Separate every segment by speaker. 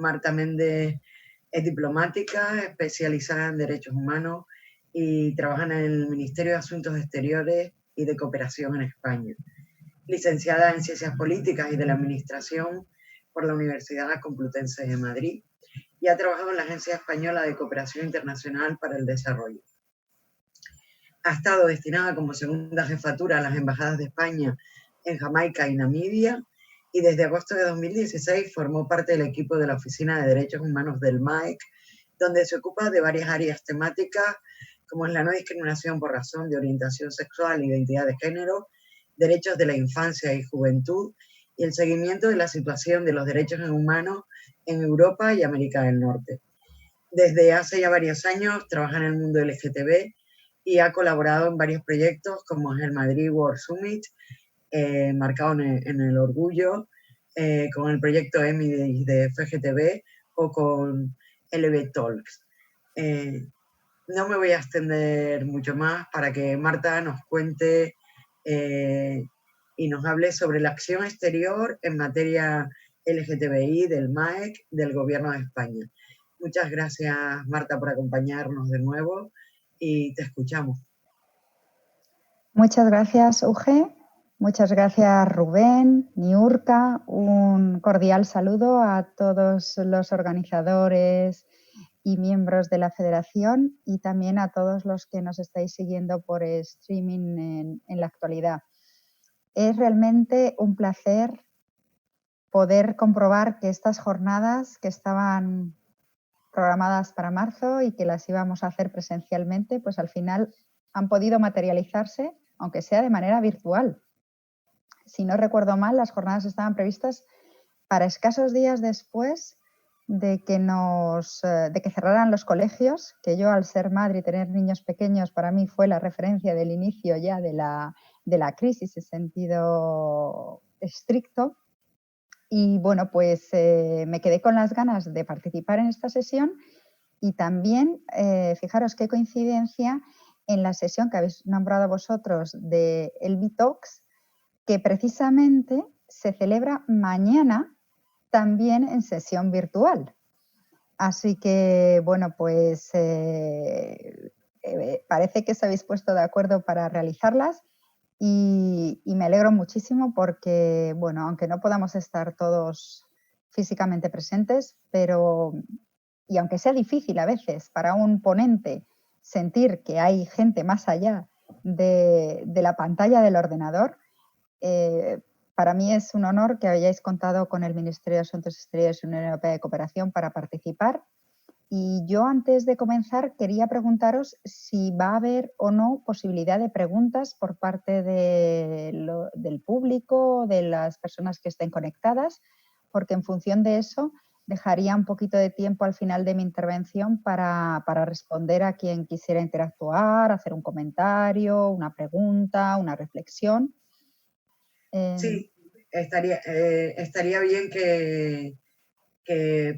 Speaker 1: Marta Méndez es diplomática, especializada en derechos humanos y trabaja en el Ministerio de Asuntos Exteriores y de Cooperación en España. Licenciada en Ciencias Políticas y de la Administración por la Universidad Complutense de Madrid y ha trabajado en la Agencia Española de Cooperación Internacional para el Desarrollo. Ha estado destinada como segunda jefatura a las embajadas de España en Jamaica y Namibia, y desde agosto de 2016 formó parte del equipo de la Oficina de Derechos Humanos del MAEC, donde se ocupa de varias áreas temáticas, como es la no discriminación por razón de orientación sexual e identidad de género, derechos de la infancia y juventud, y el seguimiento de la situación de los derechos humanos en Europa y América del Norte. Desde hace ya varios años trabaja en el mundo LGTB y ha colaborado en varios proyectos como es el Madrid World Summit, marcado en el orgullo, con el proyecto EMI de FGTB o con LB Talks. No me voy a extender mucho más para que Marta nos cuente y nos hable sobre la acción exterior en materia LGTBI del MAEC del Gobierno de España. Muchas gracias, Marta, por acompañarnos de nuevo y te escuchamos.
Speaker 2: Muchas gracias, Uge. Muchas gracias, Rubén, Niurka. Un cordial saludo a todos los organizadores y miembros de la Federación y también a todos los que nos estáis siguiendo por streaming en la actualidad. Es realmente un placer poder comprobar que estas jornadas que estaban programadas para marzo y que las íbamos a hacer presencialmente, pues al final han podido materializarse, aunque sea de manera virtual. Si no recuerdo mal, las jornadas estaban previstas para escasos días después de que cerraran los colegios, que yo, al ser madre y tener niños pequeños, para mí fue la referencia del inicio ya de la crisis en sentido estricto. Y bueno, pues me quedé con las ganas de participar en esta sesión y también, fijaros qué coincidencia, en la sesión que habéis nombrado vosotros de LB Talks, que precisamente se celebra mañana también en sesión virtual. Así que, bueno, pues parece que os habéis puesto de acuerdo para realizarlas y me alegro muchísimo porque, bueno, aunque no podamos estar todos físicamente presentes, y aunque sea difícil a veces para un ponente sentir que hay gente más allá de la pantalla del ordenador, para mí es un honor que hayáis contado con el Ministerio de Asuntos Exteriores y Unión Europea de Cooperación para participar. Y yo, antes de comenzar, quería preguntaros si va a haber o no posibilidad de preguntas por parte del público, de las personas que estén conectadas, porque en función de eso dejaría un poquito de tiempo al final de mi intervención para responder a quien quisiera interactuar, hacer un comentario, una pregunta, una reflexión.
Speaker 1: Sí, estaría bien que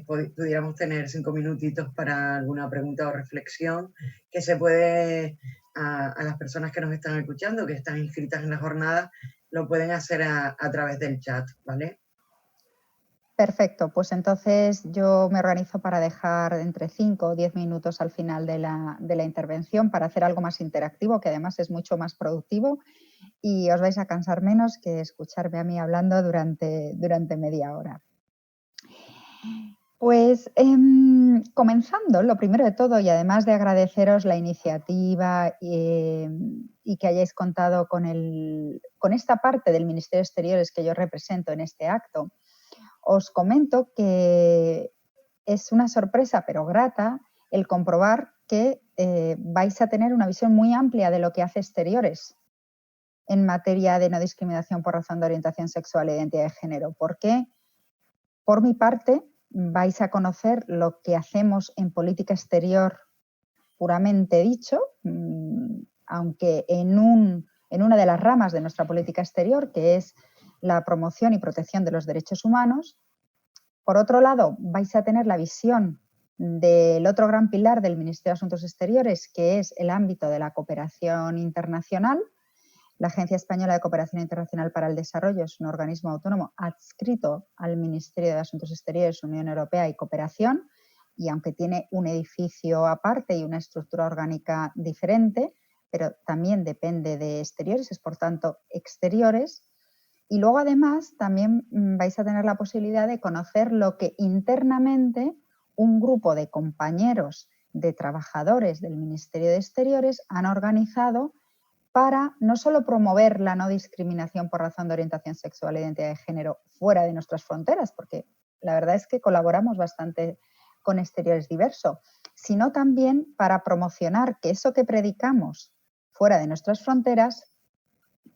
Speaker 1: pudiéramos tener 5 minutitos para alguna pregunta o reflexión que se puede, a las personas que nos están escuchando, que están inscritas en la jornada, lo pueden hacer a través del chat, ¿vale?
Speaker 2: Perfecto, pues entonces yo me organizo para dejar entre 5 o 10 minutos al final de la intervención para hacer algo más interactivo, que además es mucho más productivo y os vais a cansar menos que escucharme a mí hablando durante media hora. Pues comenzando, lo primero de todo, y además de agradeceros la iniciativa y que hayáis contado con esta parte del Ministerio de Exteriores que yo represento en este acto, os comento que es una sorpresa, pero grata, el comprobar que vais a tener una visión muy amplia de lo que hace Exteriores en materia de no discriminación por razón de orientación sexual e identidad de género. Porque, por mi parte, vais a conocer lo que hacemos en política exterior puramente dicho, aunque en una de las ramas de nuestra política exterior, que es la promoción y protección de los derechos humanos. Por otro lado, vais a tener la visión del otro gran pilar del Ministerio de Asuntos Exteriores, que es el ámbito de la cooperación internacional, La Agencia Española de Cooperación Internacional para el Desarrollo es un organismo autónomo adscrito al Ministerio de Asuntos Exteriores, Unión Europea y Cooperación, y aunque tiene un edificio aparte y una estructura orgánica diferente, pero también depende de exteriores, es por tanto exteriores. Y luego además también vais a tener la posibilidad de conocer lo que internamente un grupo de compañeros de trabajadores del Ministerio de Exteriores han organizado para no solo promover la no discriminación por razón de orientación sexual e identidad de género fuera de nuestras fronteras, porque la verdad es que colaboramos bastante con Exteriores Diverso, sino también para promocionar que eso que predicamos fuera de nuestras fronteras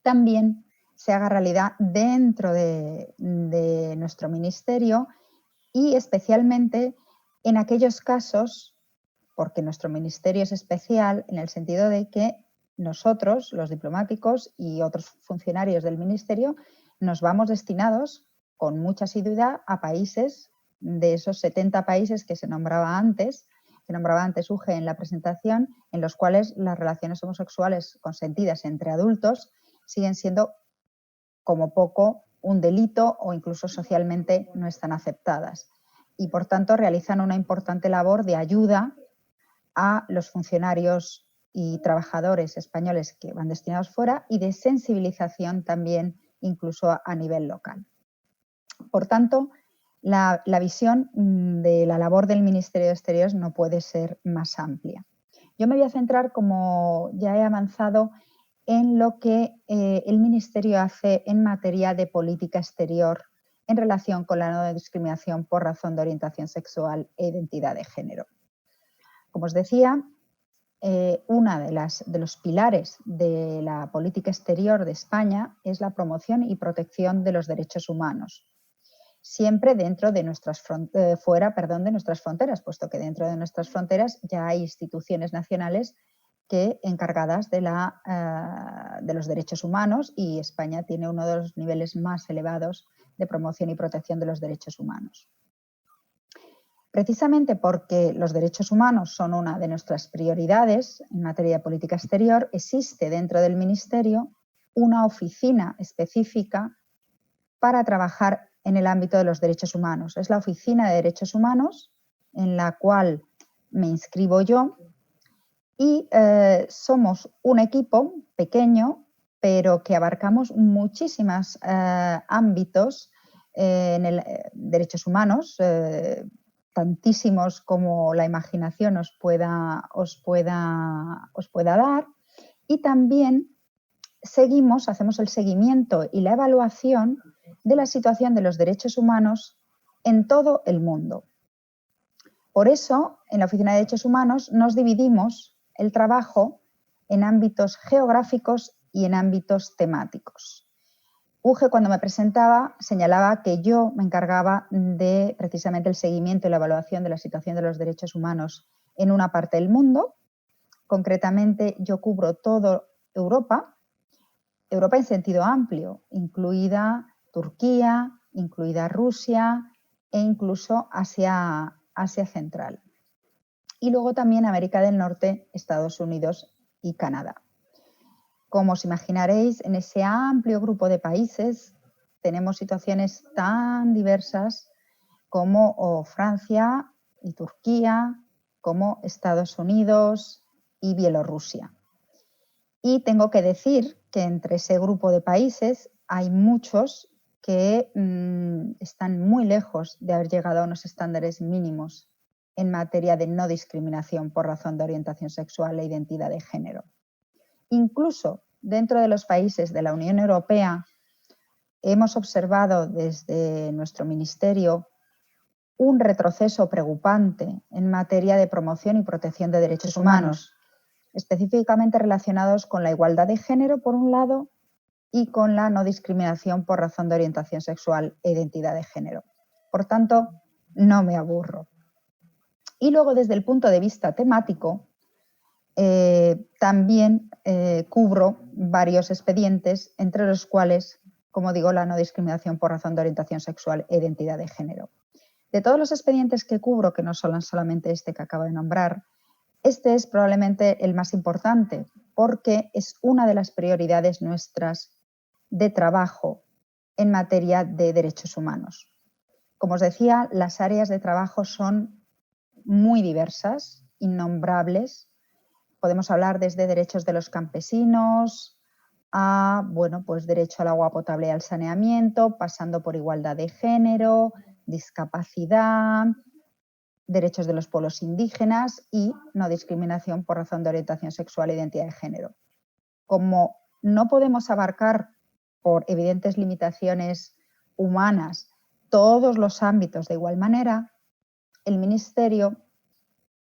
Speaker 2: también se haga realidad dentro de nuestro ministerio y especialmente en aquellos casos, porque nuestro ministerio es especial en el sentido de que nosotros, los diplomáticos y otros funcionarios del ministerio, nos vamos destinados con mucha asiduidad a países de esos 70 países que nombraba antes Uge en la presentación, en los cuales las relaciones homosexuales consentidas entre adultos siguen siendo como poco un delito o incluso socialmente no están aceptadas. Y por tanto realizan una importante labor de ayuda a los funcionarios y trabajadores españoles que van destinados fuera y de sensibilización también incluso a nivel local. Por tanto, la visión de la labor del Ministerio de Exteriores no puede ser más amplia. Yo me voy a centrar, como ya he avanzado, en lo que el Ministerio hace en materia de política exterior en relación con la no discriminación por razón de orientación sexual e identidad de género. Como os decía, uno de los pilares de la política exterior de España es la promoción y protección de los derechos humanos, siempre dentro de fuera de nuestras fronteras, puesto que dentro de nuestras fronteras ya hay instituciones nacionales encargadas de los derechos humanos, y España tiene uno de los niveles más elevados de promoción y protección de los derechos humanos. Precisamente porque los derechos humanos son una de nuestras prioridades en materia de política exterior, existe dentro del Ministerio una oficina específica para trabajar en el ámbito de los derechos humanos. Es la Oficina de Derechos Humanos, en la cual me inscribo yo, y somos un equipo pequeño, pero que abarcamos muchísimos ámbitos en derechos humanos, tantísimos como la imaginación os pueda dar, y también hacemos el seguimiento y la evaluación de la situación de los derechos humanos en todo el mundo. Por eso, en la Oficina de Derechos Humanos nos dividimos el trabajo en ámbitos geográficos y en ámbitos temáticos. Uge, cuando me presentaba, señalaba que yo me encargaba de precisamente el seguimiento y la evaluación de la situación de los derechos humanos en una parte del mundo. Concretamente, yo cubro toda Europa en sentido amplio, incluida Turquía, incluida Rusia e incluso Asia Central. Y luego también América del Norte, Estados Unidos y Canadá. Como os imaginaréis, en ese amplio grupo de países tenemos situaciones tan diversas como Francia y Turquía, como Estados Unidos y Bielorrusia. Y tengo que decir que entre ese grupo de países hay muchos que están muy lejos de haber llegado a unos estándares mínimos en materia de no discriminación por razón de orientación sexual e identidad de género. Incluso dentro de los países de la Unión Europea hemos observado desde nuestro ministerio un retroceso preocupante en materia de promoción y protección de derechos humanos, específicamente relacionados con la igualdad de género, por un lado, y con la no discriminación por razón de orientación sexual e identidad de género. Por tanto, no me aburro. Y luego, desde el punto de vista temático, también cubro varios expedientes, entre los cuales, como digo, la no discriminación por razón de orientación sexual e identidad de género. De todos los expedientes que cubro, que no son solamente este que acabo de nombrar, Este es probablemente el más importante porque es una de las prioridades nuestras de trabajo en materia de derechos humanos. Como os decía, las áreas de trabajo son muy diversas, innombrables. Podemos hablar desde derechos de los campesinos a, bueno, pues derecho al agua potable y al saneamiento, pasando por igualdad de género, discapacidad, derechos de los pueblos indígenas y no discriminación por razón de orientación sexual e identidad de género. Como no podemos abarcar, por evidentes limitaciones humanas, todos los ámbitos de igual manera, el Ministerio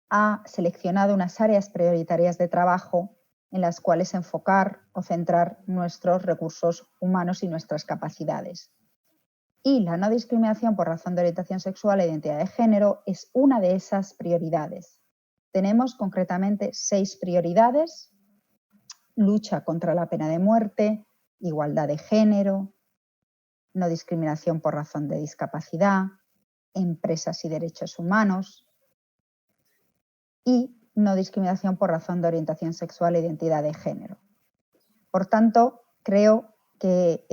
Speaker 2: ha seleccionado unas áreas prioritarias de trabajo en las cuales enfocar o centrar nuestros recursos humanos y nuestras capacidades. Y la no discriminación por razón de orientación sexual e identidad de género es una de esas prioridades. Tenemos concretamente 6 prioridades: lucha contra la pena de muerte, igualdad de género, no discriminación por razón de discapacidad, empresas y derechos humanos y no discriminación por razón de orientación sexual e identidad de género. Por tanto, creo que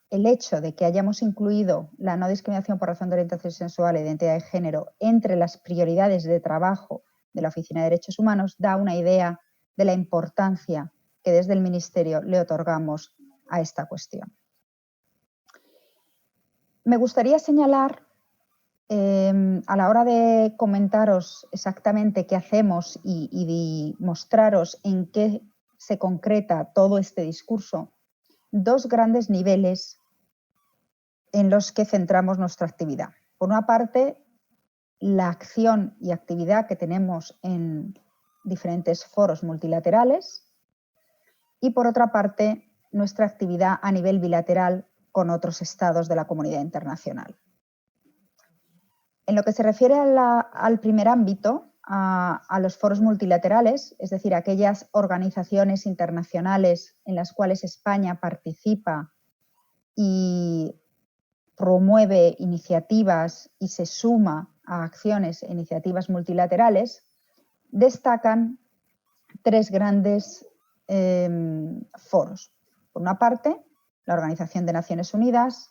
Speaker 2: el hecho de que hayamos incluido la no discriminación por razón de orientación sexual e identidad de género entre las prioridades de trabajo de la Oficina de Derechos Humanos da una idea de la importancia que desde el Ministerio le otorgamos a esta cuestión. Me gustaría señalar, a la hora de comentaros exactamente qué hacemos y mostraros en qué se concreta todo este discurso, 2 grandes niveles en los que centramos nuestra actividad. Por una parte, la acción y actividad que tenemos en diferentes foros multilaterales y, por otra parte, nuestra actividad a nivel bilateral con otros estados de la comunidad internacional. En lo que se refiere al primer ámbito, a los foros multilaterales, es decir, aquellas organizaciones internacionales en las cuales España participa y promueve iniciativas y se suma a acciones e iniciativas multilaterales, destacan 3 grandes foros. Por una parte, la Organización de Naciones Unidas;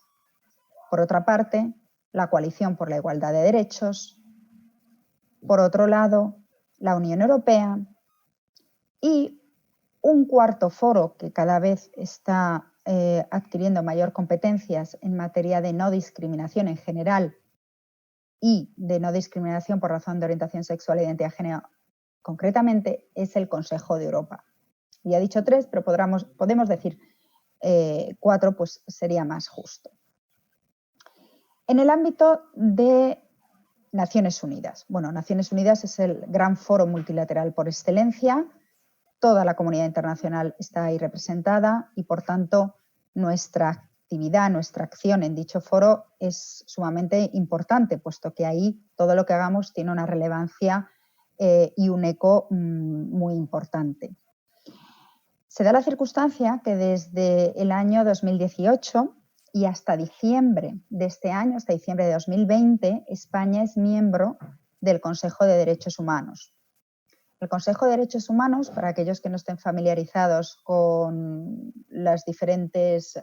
Speaker 2: por otra parte, la Coalición por la Igualdad de Derechos; por otro lado, la Unión Europea; y un cuarto foro que cada vez está adquiriendo mayor competencias en materia de no discriminación en general y de no discriminación por razón de orientación sexual e identidad de género concretamente, es el Consejo de Europa. Ya he dicho 3, pero podemos decir 4, pues sería más justo. En el ámbito de Naciones Unidas. Bueno, Naciones Unidas es el gran foro multilateral por excelencia. Toda la comunidad internacional está ahí representada y, por tanto, nuestra actividad, nuestra acción en dicho foro es sumamente importante, puesto que ahí todo lo que hagamos tiene una relevancia y un eco muy importante. Se da la circunstancia que desde el año 2018 y hasta diciembre de este año, hasta diciembre de 2020, España es miembro del Consejo de Derechos Humanos. El Consejo de Derechos Humanos, para aquellos que no estén familiarizados con los diferentes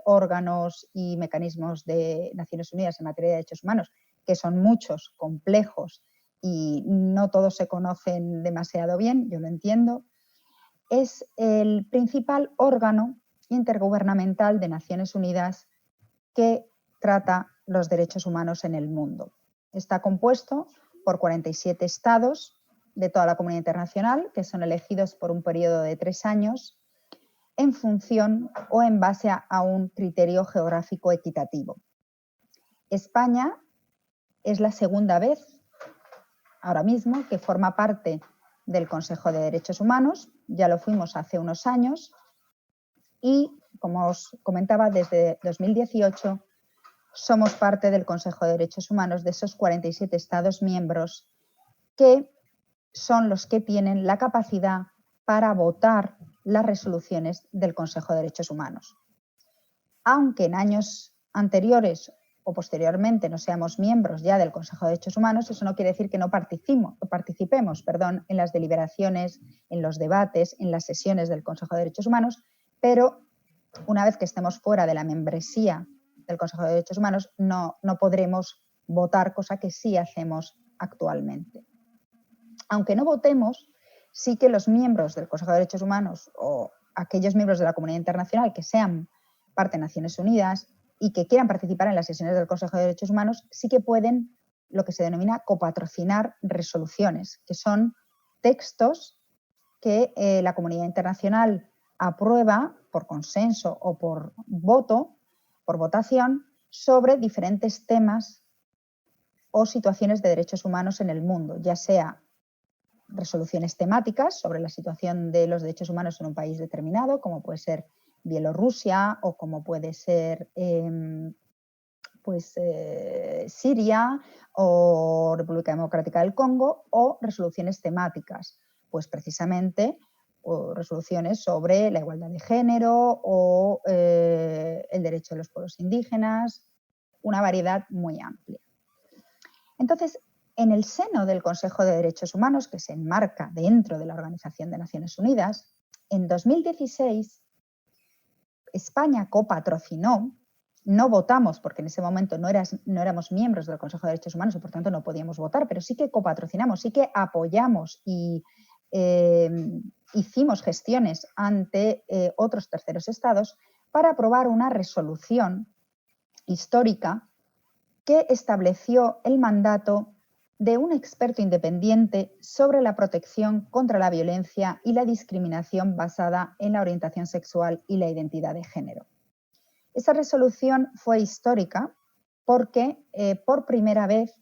Speaker 2: órganos y mecanismos de Naciones Unidas en materia de derechos humanos, que son muchos, complejos y no todos se conocen demasiado bien, yo lo entiendo, es el principal órgano intergubernamental de Naciones Unidas que trata los derechos humanos en el mundo. Está compuesto por 47 estados de toda la comunidad internacional, que son elegidos por un periodo de 3 años en función o en base a un criterio geográfico equitativo. España es la segunda vez, ahora mismo, que forma parte del Consejo de Derechos Humanos. Ya lo fuimos hace unos años y, como os comentaba, desde 2018 somos parte del Consejo de Derechos Humanos, de esos 47 estados miembros que son los que tienen la capacidad para votar las resoluciones del Consejo de Derechos Humanos. Aunque en años anteriores o posteriormente no seamos miembros ya del Consejo de Derechos Humanos, eso no quiere decir que no participemos en las deliberaciones, en los debates, en las sesiones del Consejo de Derechos Humanos, pero una vez que estemos fuera de la membresía del Consejo de Derechos Humanos no podremos votar, cosa que sí hacemos actualmente. Aunque no votemos, sí que los miembros del Consejo de Derechos Humanos o aquellos miembros de la comunidad internacional que sean parte de Naciones Unidas y que quieran participar en las sesiones del Consejo de Derechos Humanos, sí que pueden lo que se denomina copatrocinar resoluciones, que son textos que la comunidad internacional aprueba por consenso o por voto, por votación, sobre diferentes temas o situaciones de derechos humanos en el mundo, ya sea resoluciones temáticas sobre la situación de los derechos humanos en un país determinado, como puede ser Bielorrusia o como puede ser Siria o República Democrática del Congo, o resoluciones temáticas, pues precisamente o resoluciones sobre la igualdad de género o el derecho de los pueblos indígenas, una variedad muy amplia. Entonces, en el seno del Consejo de Derechos Humanos, que se enmarca dentro de la Organización de Naciones Unidas, en 2016 España copatrocinó, no votamos porque en ese momento no éramos miembros del Consejo de Derechos Humanos y por tanto no podíamos votar, pero sí que copatrocinamos, sí que apoyamos y hicimos gestiones ante otros terceros estados para aprobar una resolución histórica que estableció el mandato de un experto independiente sobre la protección contra la violencia y la discriminación basada en la orientación sexual y la identidad de género. Esa resolución fue histórica porque por primera vez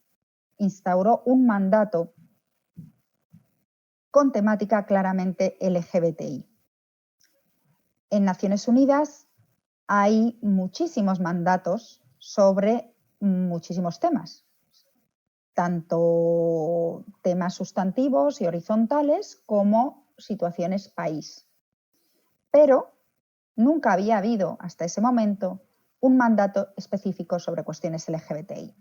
Speaker 2: instauró un mandato con temática claramente LGBTI. En Naciones Unidas hay muchísimos mandatos sobre muchísimos temas, tanto temas sustantivos y horizontales como situaciones país. Pero nunca había habido hasta ese momento un mandato específico sobre cuestiones LGBTI.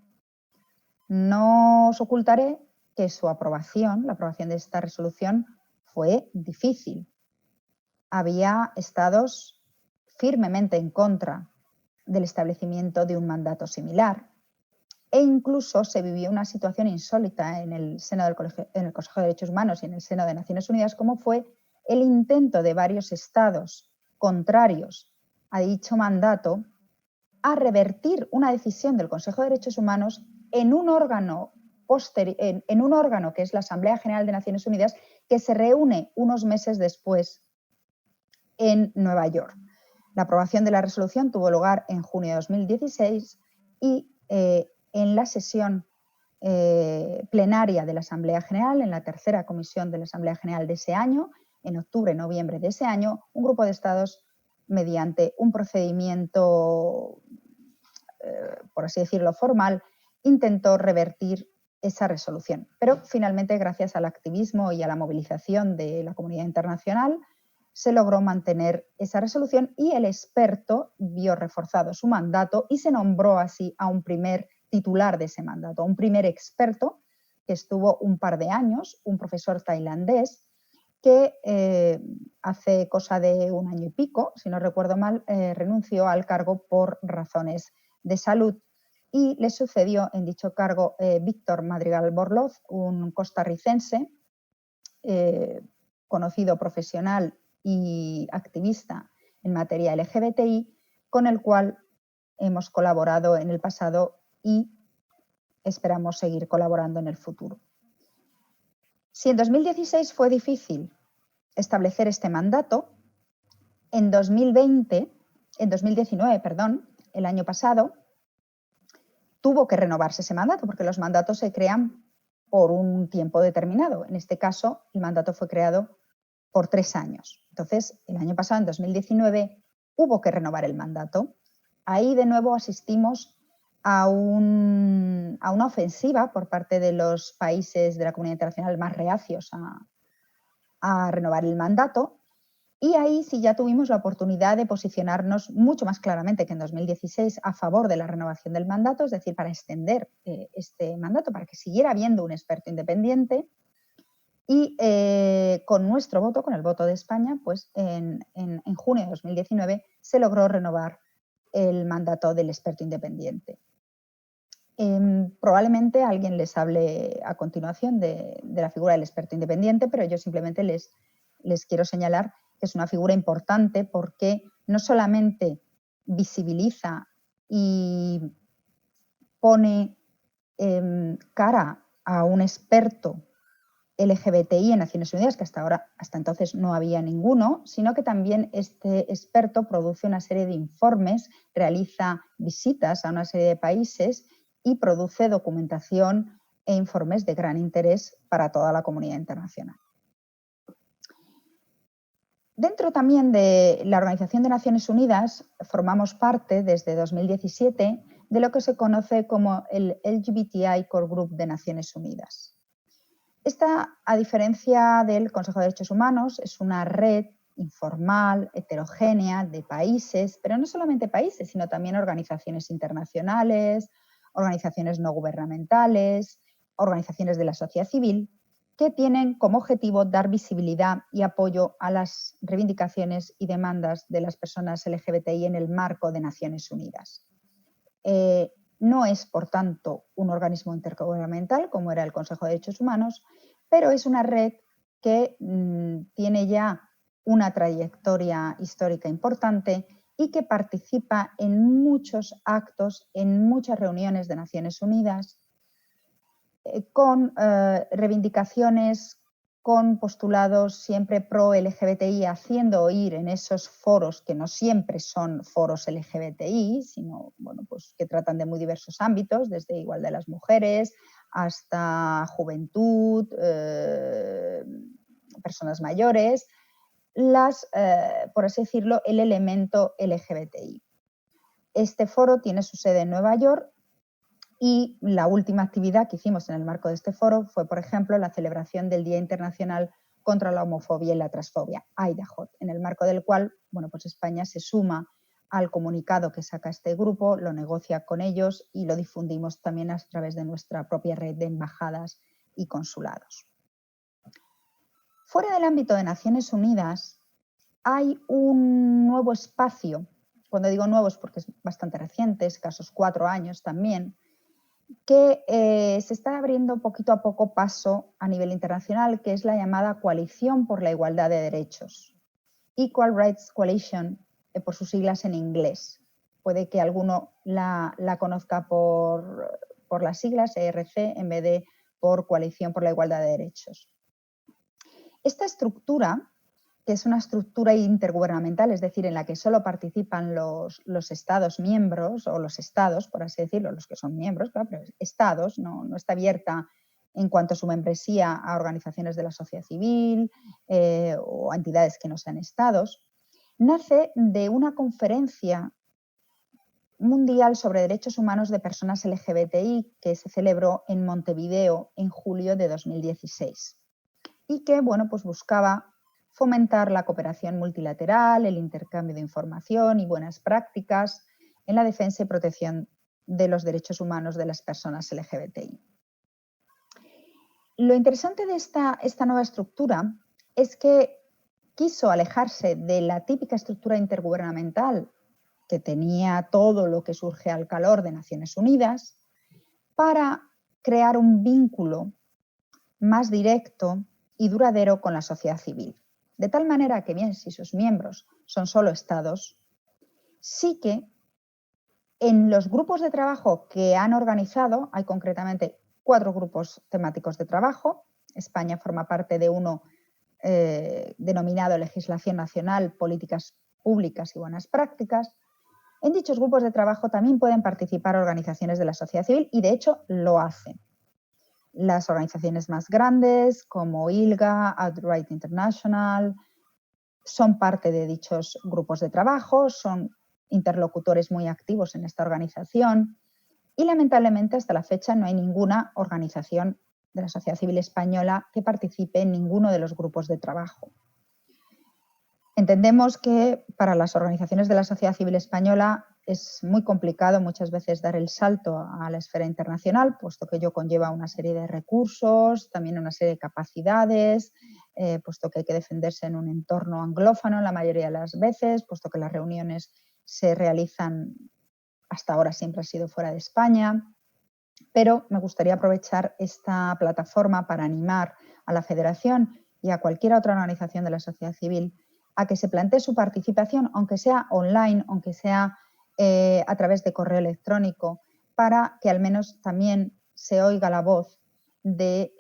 Speaker 2: No os ocultaré que su aprobación, la aprobación de esta resolución, fue difícil. Había estados firmemente en contra del establecimiento de un mandato similar e incluso se vivió una situación insólita en el seno del Consejo de Derechos Humanos y en el seno de Naciones Unidas, como fue el intento de varios estados contrarios a dicho mandato a revertir una decisión del Consejo de Derechos Humanos en un órgano que es la Asamblea General de Naciones Unidas, que se reúne unos meses después en Nueva York. La aprobación de la resolución tuvo lugar en junio de 2016 y en la sesión plenaria de la Asamblea General, en la tercera comisión de la Asamblea General de ese año, en octubre-noviembre de ese año, un grupo de estados, mediante un procedimiento, por así decirlo, formal, intentó revertir esa resolución. Pero finalmente, gracias al activismo y a la movilización de la comunidad internacional, se logró mantener esa resolución y el experto vio reforzado su mandato y se nombró así a un primer titular de ese mandato, a un primer experto que estuvo un par de años, un profesor tailandés que hace cosa de un año y pico, si no recuerdo mal, renunció al cargo por razones de salud y le sucedió en dicho cargo Víctor Madrigal Borloz, un costarricense conocido profesional y activista en materia LGBTI, con el cual hemos colaborado en el pasado y esperamos seguir colaborando en el futuro. Si en 2016 fue difícil establecer este mandato, en 2019, el año pasado, tuvo que renovarse ese mandato porque los mandatos se crean por un tiempo determinado. En este caso, el mandato fue creado por 3 años. Entonces, el año pasado, en 2019, hubo que renovar el mandato. Ahí, de nuevo, asistimos a una ofensiva por parte de los países de la comunidad internacional más reacios a renovar el mandato. Y ahí sí ya tuvimos la oportunidad de posicionarnos mucho más claramente que en 2016 a favor de la renovación del mandato, es decir, para extender este mandato, para que siguiera habiendo un experto independiente. Y con nuestro voto, con el voto de España, pues en junio de 2019 se logró renovar el mandato del experto independiente. Probablemente alguien les hable a continuación de la figura del experto independiente, pero yo simplemente les quiero señalar que es una figura importante porque no solamente visibiliza y pone cara a un experto LGBTI en Naciones Unidas, que hasta entonces no había ninguno, sino que también este experto produce una serie de informes, realiza visitas a una serie de países y produce documentación e informes de gran interés para toda la comunidad internacional. Dentro también de la Organización de Naciones Unidas formamos parte desde 2017 de lo que se conoce como el LGBTI Core Group de Naciones Unidas. Esta, a diferencia del Consejo de Derechos Humanos, es una red informal, heterogénea, de países, pero no solamente países, sino también organizaciones internacionales, organizaciones no gubernamentales, organizaciones de la sociedad civil, que tienen como objetivo dar visibilidad y apoyo a las reivindicaciones y demandas de las personas LGBTI en el marco de Naciones Unidas. No es, por tanto, un organismo intergubernamental, como era el Consejo de Derechos Humanos, pero es una red que tiene ya una trayectoria histórica importante y que participa en muchos actos, en muchas reuniones de Naciones Unidas, con reivindicaciones, con postulados siempre pro-LGBTI, haciendo oír en esos foros que no siempre son foros LGBTI, sino bueno, pues, que tratan de muy diversos ámbitos, desde igualdad de las mujeres hasta juventud, personas mayores, por así decirlo, el elemento LGBTI. Este foro tiene su sede en Nueva York. Y la última actividad que hicimos en el marco de este foro fue, por ejemplo, la celebración del Día Internacional contra la Homofobia y la Transfobia, IDAHOT, en el marco del cual bueno, pues España se suma al comunicado que saca este grupo, lo negocia con ellos y lo difundimos también a través de nuestra propia red de embajadas y consulados. Fuera del ámbito de Naciones Unidas hay un nuevo espacio, cuando digo nuevo es porque es bastante reciente, escasos 4 años también, que se está abriendo poquito a poco paso a nivel internacional, que es la llamada Coalición por la Igualdad de Derechos. Equal Rights Coalition, por sus siglas en inglés. Puede que alguno la conozca por las siglas ERC en vez de por Coalición por la Igualdad de Derechos. Esta estructura, que es una estructura intergubernamental, es decir, en la que solo participan los Estados miembros, o los Estados, por así decirlo, los que son miembros, claro, pero Estados, no está abierta en cuanto a su membresía a organizaciones de la sociedad civil o a entidades que no sean Estados, nace de una conferencia mundial sobre derechos humanos de personas LGBTI que se celebró en Montevideo en julio de 2016 y que bueno, pues buscaba fomentar la cooperación multilateral, el intercambio de información y buenas prácticas en la defensa y protección de los derechos humanos de las personas LGBTI. Lo interesante de esta nueva estructura es que quiso alejarse de la típica estructura intergubernamental que tenía todo lo que surge al calor de Naciones Unidas para crear un vínculo más directo y duradero con la sociedad civil. De tal manera que, bien, si sus miembros son solo estados, sí que en los grupos de trabajo que han organizado, hay concretamente 4 grupos temáticos de trabajo. España forma parte de uno denominado Legislación Nacional, Políticas Públicas y Buenas Prácticas. En dichos grupos de trabajo también pueden participar organizaciones de la sociedad civil y, de hecho, lo hacen. Las organizaciones más grandes, como ILGA, Outright International, son parte de dichos grupos de trabajo, son interlocutores muy activos en esta organización y, lamentablemente, hasta la fecha no hay ninguna organización de la sociedad civil española que participe en ninguno de los grupos de trabajo. Entendemos que para las organizaciones de la sociedad civil española es muy complicado muchas veces dar el salto a la esfera internacional, puesto que ello conlleva una serie de recursos, también una serie de capacidades, puesto que hay que defenderse en un entorno anglófono la mayoría de las veces, puesto que las reuniones se realizan, hasta ahora siempre ha sido fuera de España. Pero me gustaría aprovechar esta plataforma para animar a la Federación y a cualquier otra organización de la sociedad civil a que se plantee su participación, aunque sea online, aunque sea a través de correo electrónico, para que al menos también se oiga la voz de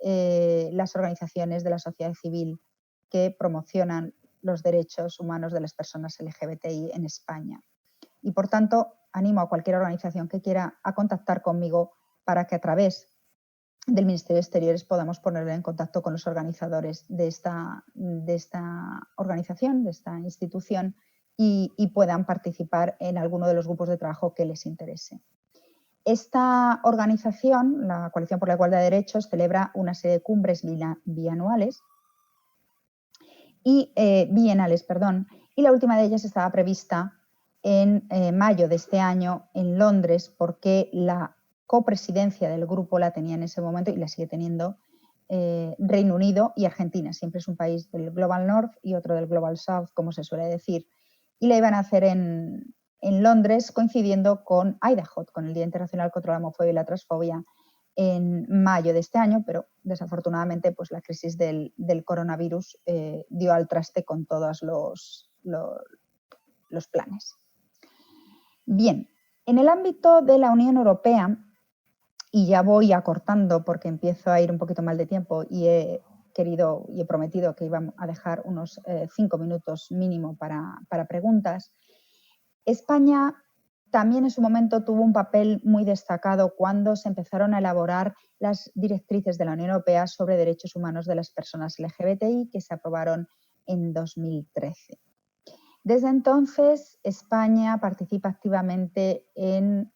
Speaker 2: las organizaciones de la sociedad civil que promocionan los derechos humanos de las personas LGBTI en España. Y por tanto, animo a cualquier organización que quiera a contactar conmigo para que a través del Ministerio de Exteriores podamos ponerle en contacto con los organizadores de esta organización, de esta institución, y puedan participar en alguno de los grupos de trabajo que les interese. Esta organización, la Coalición por la Igualdad de Derechos, celebra una serie de cumbres bianuales y bienales, y la última de ellas estaba prevista en mayo de este año en Londres, porque la copresidencia del grupo la tenía en ese momento y la sigue teniendo Reino Unido y Argentina. Siempre es un país del Global North y otro del Global South, como se suele decir. Y la iban a hacer en Londres, coincidiendo con Idaho, con el Día Internacional contra la Homofobia y la Transfobia, en mayo de este año, pero desafortunadamente pues la crisis del coronavirus dio al traste con todos los planes. Bien, en el ámbito de la Unión Europea, y ya voy acortando porque empiezo a ir un poquito mal de tiempo y he prometido que íbamos a dejar unos 5 minutos mínimo para preguntas. España también en su momento tuvo un papel muy destacado cuando se empezaron a elaborar las directrices de la Unión Europea sobre derechos humanos de las personas LGBTI, que se aprobaron en 2013. Desde entonces, España participa activamente en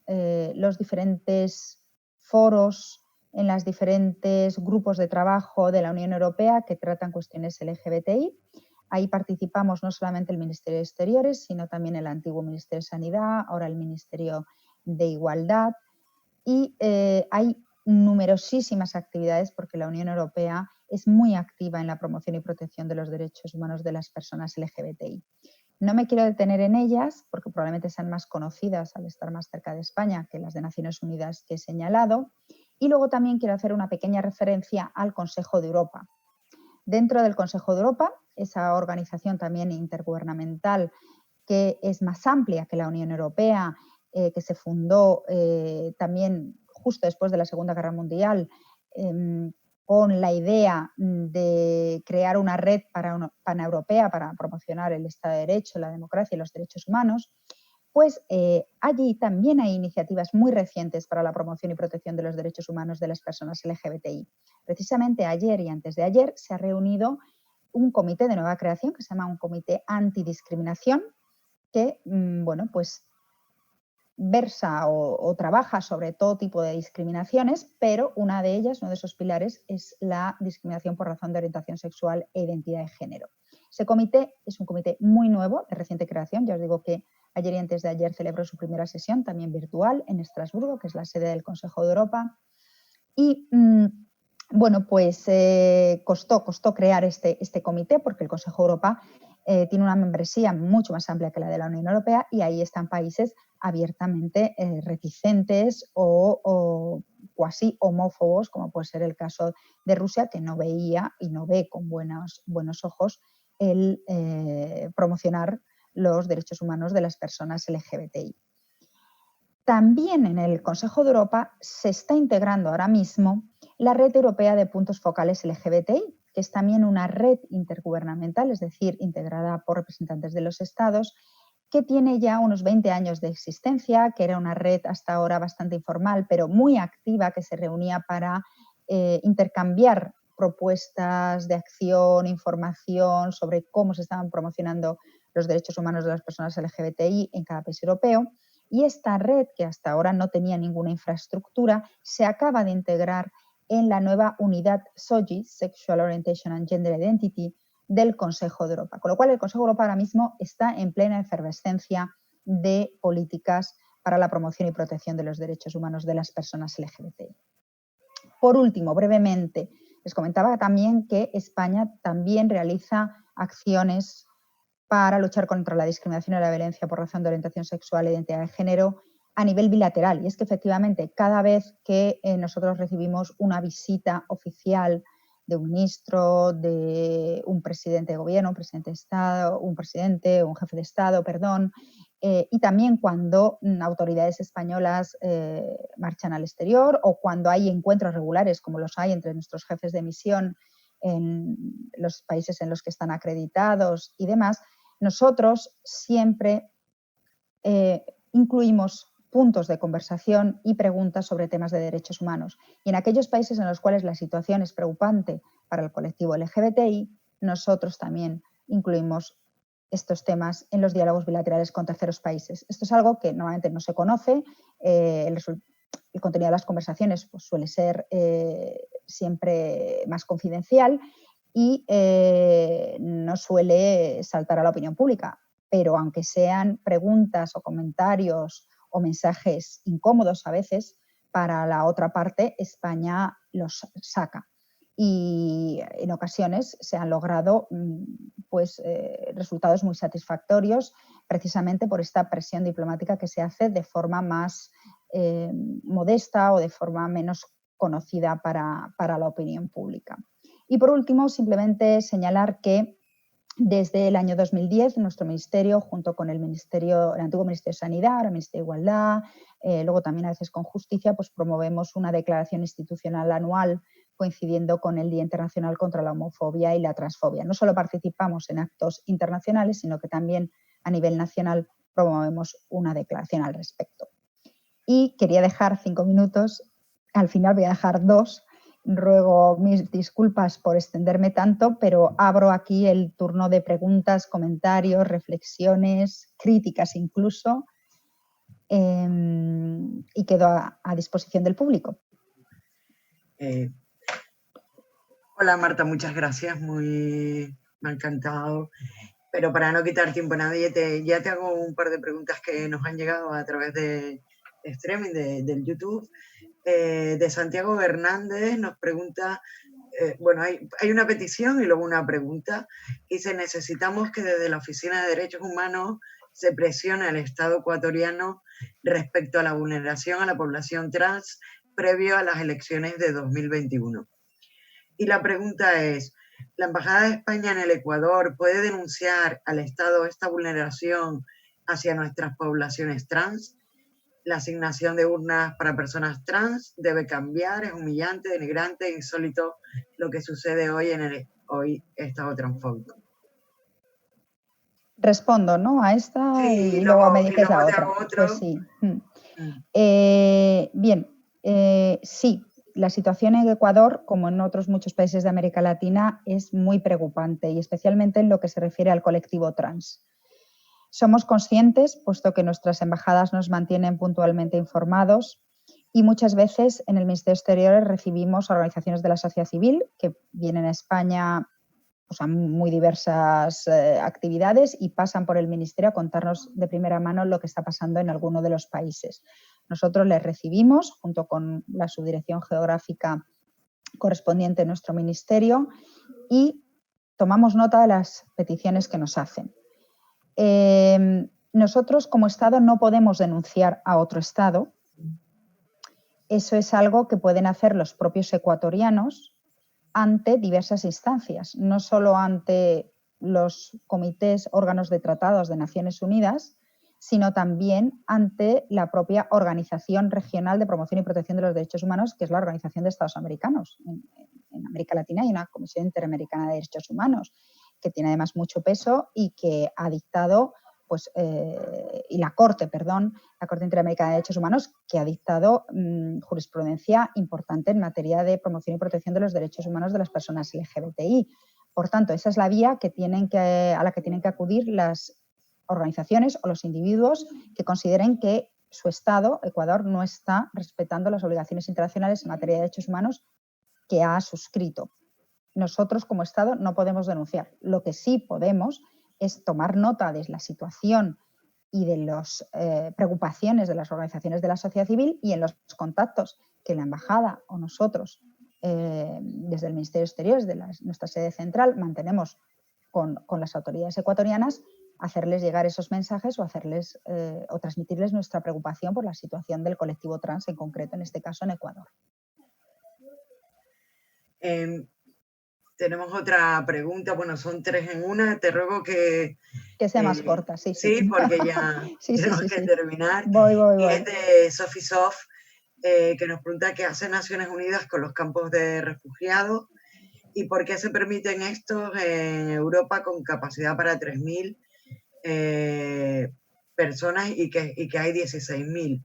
Speaker 2: los diferentes foros, en los diferentes grupos de trabajo de la Unión Europea que tratan cuestiones LGBTI. Ahí participamos no solamente el Ministerio de Exteriores, sino también el antiguo Ministerio de Sanidad, ahora el Ministerio de Igualdad. Y hay numerosísimas actividades porque la Unión Europea es muy activa en la promoción y protección de los derechos humanos de las personas LGBTI. No me quiero detener en ellas porque probablemente sean más conocidas al estar más cerca de España que las de Naciones Unidas que he señalado. Y luego también quiero hacer una pequeña referencia al Consejo de Europa. Dentro del Consejo de Europa, esa organización también intergubernamental que es más amplia que la Unión Europea, que se fundó también justo después de la Segunda Guerra Mundial, con la idea de crear una red paneuropea para promocionar el Estado de Derecho, la democracia y los derechos humanos, pues allí también hay iniciativas muy recientes para la promoción y protección de los derechos humanos de las personas LGBTI. Precisamente ayer y antes de ayer se ha reunido un comité de nueva creación que se llama un comité antidiscriminación que, bueno, pues versa o trabaja sobre todo tipo de discriminaciones, pero una de ellas, uno de esos pilares, es la discriminación por razón de orientación sexual e identidad de género. Ese comité es un comité muy nuevo, de reciente creación. Ya os digo que ayer y antes de ayer celebró su primera sesión, también virtual, en Estrasburgo, que es la sede del Consejo de Europa. Y bueno, pues costó crear este comité porque el Consejo de Europa tiene una membresía mucho más amplia que la de la Unión Europea y ahí están países abiertamente reticentes o cuasi homófobos, como puede ser el caso de Rusia, que no veía y no ve con buenos ojos el promocionar los derechos humanos de las personas LGBTI. También en el Consejo de Europa se está integrando ahora mismo la Red Europea de Puntos Focales LGBTI, que es también una red intergubernamental, es decir, integrada por representantes de los estados, que tiene ya unos 20 años de existencia, que era una red hasta ahora bastante informal, pero muy activa, que se reunía para intercambiar propuestas de acción, información sobre cómo se estaban promocionando los derechos humanos de las personas LGBTI en cada país europeo. Y esta red, que hasta ahora no tenía ninguna infraestructura, se acaba de integrar en la nueva unidad SOGI, Sexual Orientation and Gender Identity, del Consejo de Europa. Con lo cual, el Consejo de Europa ahora mismo está en plena efervescencia de políticas para la promoción y protección de los derechos humanos de las personas LGBTI. Por último, brevemente, les comentaba también que España también realiza acciones para luchar contra la discriminación y la violencia por razón de orientación sexual e identidad de género a nivel bilateral. Y es que efectivamente cada vez que nosotros recibimos una visita oficial de un ministro, de un presidente de gobierno, un presidente de Estado, un jefe de Estado, perdón, y también cuando autoridades españolas marchan al exterior o cuando hay encuentros regulares, como los hay entre nuestros jefes de misión en los países en los que están acreditados y demás, nosotros siempre incluimos puntos de conversación y preguntas sobre temas de derechos humanos. Y en aquellos países en los cuales la situación es preocupante para el colectivo LGBTI, nosotros también incluimos estos temas en los diálogos bilaterales con terceros países. Esto es algo que normalmente no se conoce. El contenido de las conversaciones pues, suele ser siempre más confidencial y no suele saltar a la opinión pública. Pero aunque sean preguntas o comentarios o mensajes incómodos a veces, para la otra parte España los saca. Y en ocasiones se han logrado pues, resultados muy satisfactorios precisamente por esta presión diplomática que se hace de forma más modesta o de forma menos conocida para la opinión pública. Y por último, simplemente señalar que desde el año 2010 nuestro ministerio, junto con el antiguo Ministerio de Sanidad, ahora el Ministerio de Igualdad, luego también a veces con Justicia, pues promovemos una declaración institucional anual coincidiendo con el Día Internacional contra la Homofobia y la Transfobia. No solo participamos en actos internacionales, sino que también a nivel nacional promovemos una declaración al respecto. Y quería dejar 5 minutos, al final voy a dejar 2. Ruego mis disculpas por extenderme tanto, pero abro aquí el turno de preguntas, comentarios, reflexiones, críticas incluso, y quedo a disposición del público.
Speaker 1: Hola Marta, muchas gracias, me ha encantado. Pero para no quitar tiempo a nadie, ya te hago un par de preguntas que nos han llegado a través de streaming, del YouTube. De Santiago Hernández nos pregunta, bueno, hay una petición y luego una pregunta. Dice, necesitamos que desde la Oficina de Derechos Humanos se presione al Estado ecuatoriano respecto a la vulneración a la población trans previo a las elecciones de 2021. Y la pregunta es, ¿la Embajada de España en el Ecuador puede denunciar al Estado esta vulneración hacia nuestras poblaciones trans? La asignación de urnas para personas trans debe cambiar, es humillante, denigrante, insólito lo que sucede hoy en el Estado transfóbico.
Speaker 2: Respondo, ¿no? A esta
Speaker 1: sí,
Speaker 2: y luego me dices la otra.
Speaker 1: Otro.
Speaker 2: Pues sí. Bien, sí, la situación en Ecuador, como en otros muchos países de América Latina, es muy preocupante y especialmente en lo que se refiere al colectivo trans. Somos conscientes, puesto que nuestras embajadas nos mantienen puntualmente informados y muchas veces en el Ministerio de Exteriores recibimos organizaciones de la sociedad civil que vienen a España pues, a muy diversas actividades y pasan por el Ministerio a contarnos de primera mano lo que está pasando en alguno de los países. Nosotros les recibimos junto con la subdirección geográfica correspondiente en nuestro ministerio y tomamos nota de las peticiones que nos hacen. Nosotros como Estado no podemos denunciar a otro Estado. Eso es algo que pueden hacer los propios ecuatorianos ante diversas instancias, no solo ante los comités, órganos de tratados de Naciones Unidas, sino también ante la propia Organización Regional de Promoción y Protección de los Derechos Humanos, que es la Organización de Estados Americanos. En América Latina hay una Comisión Interamericana de Derechos Humanos, que tiene además mucho peso y que ha dictado, pues, y la Corte Interamericana de Derechos Humanos, que ha dictado jurisprudencia importante en materia de promoción y protección de los derechos humanos de las personas LGBTI. Por tanto, esa es la vía a la que tienen que acudir las organizaciones o los individuos que consideren que su Estado, Ecuador, no está respetando las obligaciones internacionales en materia de derechos humanos que ha suscrito. nosotros como Estado no podemos denunciar. Lo que sí podemos es tomar nota de la situación y de las preocupaciones de las organizaciones de la sociedad civil y en los contactos que la Embajada o nosotros, desde el Ministerio de Exteriores, de nuestra sede central, mantenemos con las autoridades ecuatorianas, hacerles llegar esos mensajes o hacerles o transmitirles nuestra preocupación por la situación del colectivo trans, en concreto, en este caso, en Ecuador.
Speaker 1: Tenemos otra pregunta, bueno, son 3 en una, te ruego que
Speaker 2: sea más corta, sí.
Speaker 1: Sí, porque ya
Speaker 2: sí,
Speaker 1: tenemos que terminar.
Speaker 2: Voy.
Speaker 1: Y es de Sophie Soft, que nos pregunta qué hace Naciones Unidas con los campos de refugiados y por qué se permiten estos en Europa con capacidad para 3.000 personas y que hay 16.000.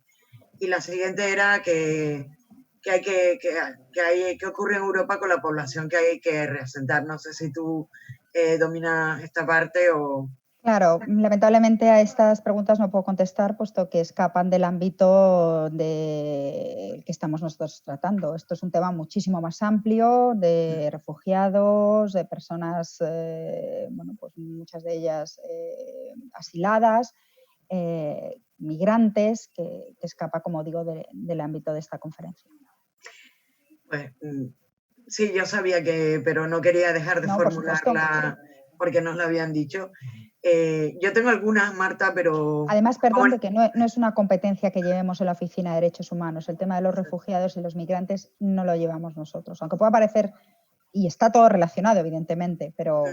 Speaker 1: Y la siguiente era que ocurre en Europa con la población que hay que reasentar. No sé si tú dominas esta parte o...
Speaker 2: Claro, lamentablemente a estas preguntas no puedo contestar, puesto que escapan del ámbito que estamos nosotros tratando. Esto es un tema muchísimo más amplio de refugiados, de personas, bueno, pues muchas de ellas asiladas, migrantes, que escapa, como digo, del ámbito de esta conferencia.
Speaker 1: Pues sí, yo sabía pero no quería dejar de formularla porque nos la habían dicho. Yo tengo algunas, Marta, pero...
Speaker 2: Además, perdón, de que no es una competencia que llevemos en la Oficina de Derechos Humanos. El tema de los refugiados y los migrantes no lo llevamos nosotros. Aunque pueda parecer, y está todo relacionado, evidentemente, pero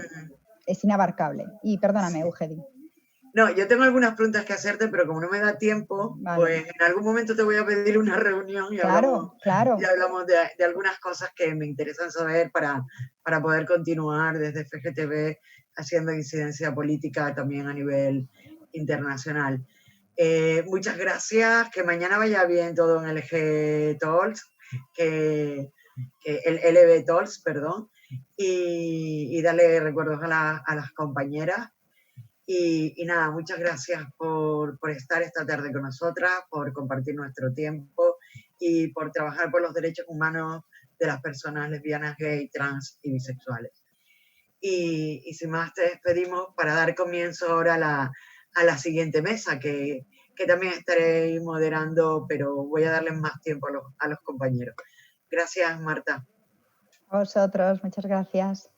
Speaker 2: es inabarcable. Y perdóname, Eugeni.
Speaker 1: No, yo tengo algunas preguntas que hacerte, pero como no me da tiempo, pues en algún momento te voy a pedir una reunión y hablamos de algunas cosas que me interesan saber para poder continuar desde FGTV haciendo incidencia política también a nivel internacional. Muchas gracias, que mañana vaya bien todo en LG Talks, el LB Talks, perdón, y darle recuerdos a las compañeras. Y nada, muchas gracias por estar esta tarde con nosotras, por compartir nuestro tiempo y por trabajar por los derechos humanos de las personas lesbianas, gay, trans y bisexuales. Y sin más te despedimos para dar comienzo ahora a la siguiente mesa, que también estaré moderando, pero voy a darles más tiempo a los compañeros. Gracias, Marta.
Speaker 2: A vosotros, muchas gracias.